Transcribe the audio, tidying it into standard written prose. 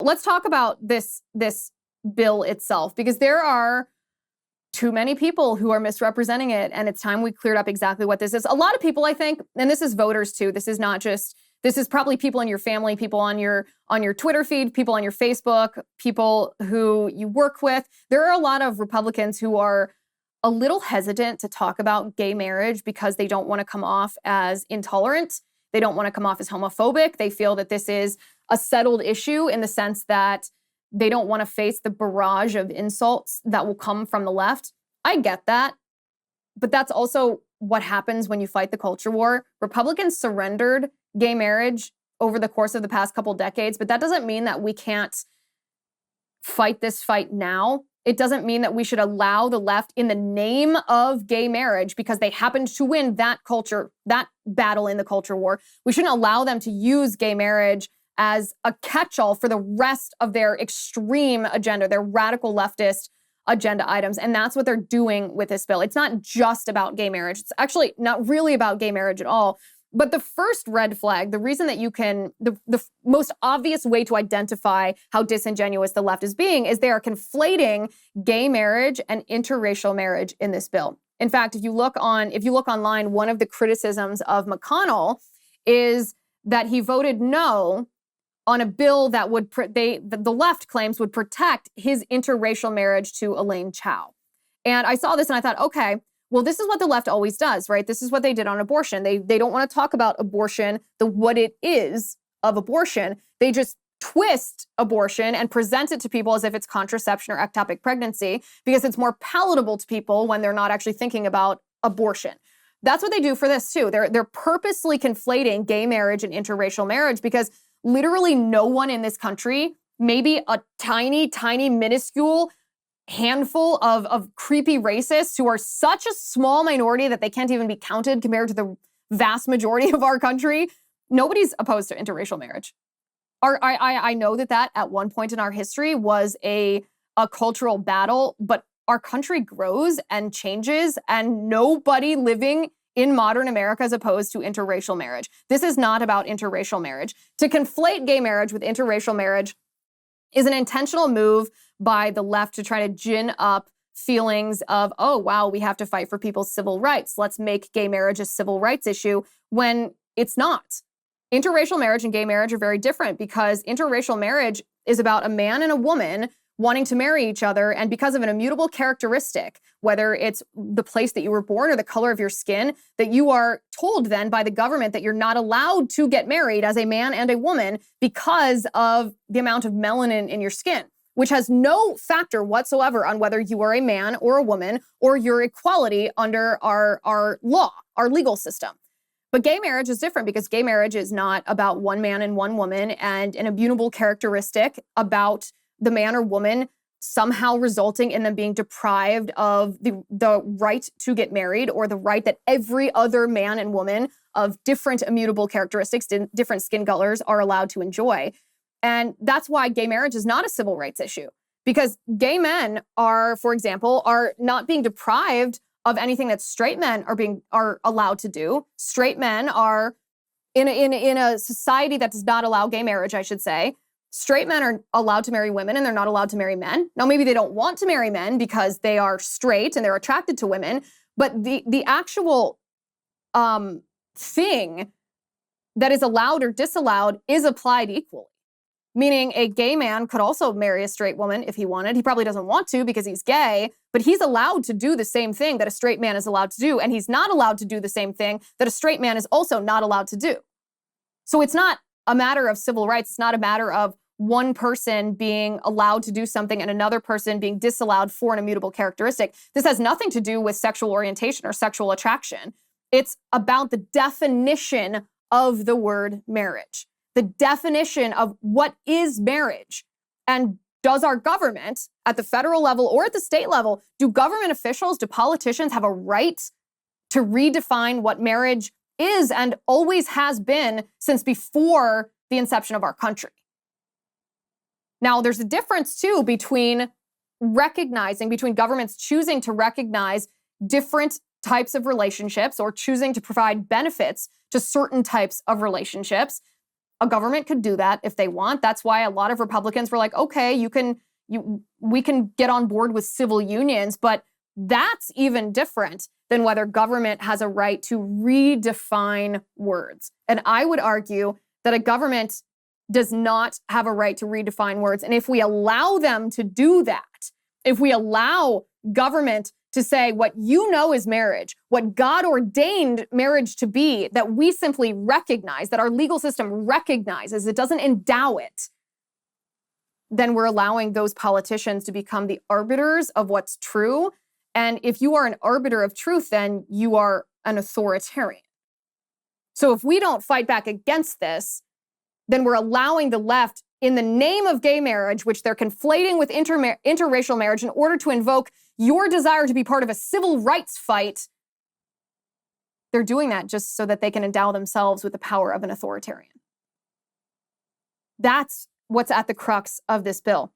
Let's talk about this bill itself, because there are too many people who are misrepresenting it, and it's time we cleared up exactly what this is. A lot of people, I think, and this is voters too, this is probably people in your family, people on your Twitter feed, people on your Facebook, people who you work with. There are a lot of Republicans who are a little hesitant to talk about gay marriage because they don't want to come off as intolerant. They don't want to come off as homophobic. They feel that this is a settled issue in the sense that they don't want to face the barrage of insults that will come from the left. I get that. But that's also what happens when you fight the culture war. Republicans surrendered gay marriage over the course of the past couple decades, but that doesn't mean that we can't fight this fight now. It doesn't mean that we should allow the left, in the name of gay marriage, because they happened to win that battle in the culture war, we shouldn't allow them to use gay marriage as a catch-all for the rest of their extreme agenda, their radical leftist agenda items. And that's what they're doing with this bill. It's not just about gay marriage. It's actually not really about gay marriage at all. But the first red flag, the reason that you can, the most obvious way to identify how disingenuous the left is being is they are conflating gay marriage and interracial marriage in this bill. In fact, if you look online, one of the criticisms of McConnell is that he voted no on a bill that would, the left claims would protect his interracial marriage to Elaine Chao. And I saw this and I thought, okay, well, this is what the left always does, right? This is what they did on abortion. They don't want to talk about abortion, what it is of abortion. They just twist abortion and present it to people as if it's contraception or ectopic pregnancy because it's more palatable to people when they're not actually thinking about abortion. That's what they do for this too. They're purposely conflating gay marriage and interracial marriage because literally no one in this country, maybe a tiny, tiny, minuscule handful of creepy racists who are such a small minority that they can't even be counted compared to the vast majority of our country. Nobody's opposed to interracial marriage. I know that at one point in our history was a cultural battle, but our country grows and changes, and nobody living in modern America is opposed to interracial marriage. This is not about interracial marriage. To conflate gay marriage with interracial marriage is an intentional move by the left to try to gin up feelings of, oh, wow, we have to fight for people's civil rights. Let's make gay marriage a civil rights issue when it's not. Interracial marriage and gay marriage are very different because interracial marriage is about a man and a woman wanting to marry each other, and because of an immutable characteristic, whether it's the place that you were born or the color of your skin, that you are told then by the government that you're not allowed to get married as a man and a woman because of the amount of melanin in your skin, which has no factor whatsoever on whether you are a man or a woman or your equality under our law, our legal system. But gay marriage is different because gay marriage is not about one man and one woman and an immutable characteristic about the man or woman somehow resulting in them being deprived of the right to get married or the right that every other man and woman of different immutable characteristics, different skin colors are allowed to enjoy. And that's why gay marriage is not a civil rights issue, because gay men are, for example, are not being deprived of anything that straight men are allowed to do. Straight men are in a society that does not allow gay marriage, I should say. Straight men are allowed to marry women and they're not allowed to marry men. Now, maybe they don't want to marry men because they are straight and they're attracted to women, but the actual thing that is allowed or disallowed is applied equally. Meaning a gay man could also marry a straight woman if he wanted. He probably doesn't want to because he's gay, but he's allowed to do the same thing that a straight man is allowed to do, and he's not allowed to do the same thing that a straight man is also not allowed to do. So it's not a matter of civil rights. It's not a matter of one person being allowed to do something and another person being disallowed for an immutable characteristic. This has nothing to do with sexual orientation or sexual attraction. It's about the definition of the word marriage, the definition of what is marriage. And does our government at the federal level or at the state level, do government officials, do politicians have a right to redefine what marriage is and always has been since before the inception of our country? Now, there's a difference too between governments choosing to recognize different types of relationships or choosing to provide benefits to certain types of relationships A government could do that if they want. That's why a lot of Republicans were like, okay, we can get on board with civil unions, but that's even different than whether government has a right to redefine words. And I would argue that a government does not have a right to redefine words. And if we allow them to do that, if we allow government to say what you know is marriage, what God ordained marriage to be, that we simply recognize, that our legal system recognizes, it doesn't endow it, then we're allowing those politicians to become the arbiters of what's true. And if you are an arbiter of truth, then you are an authoritarian. So if we don't fight back against this, then we're allowing the left, in the name of gay marriage, which they're conflating with interracial marriage in order to invoke your desire to be part of a civil rights fight, they're doing that just so that they can endow themselves with the power of an authoritarian. That's what's at the crux of this bill.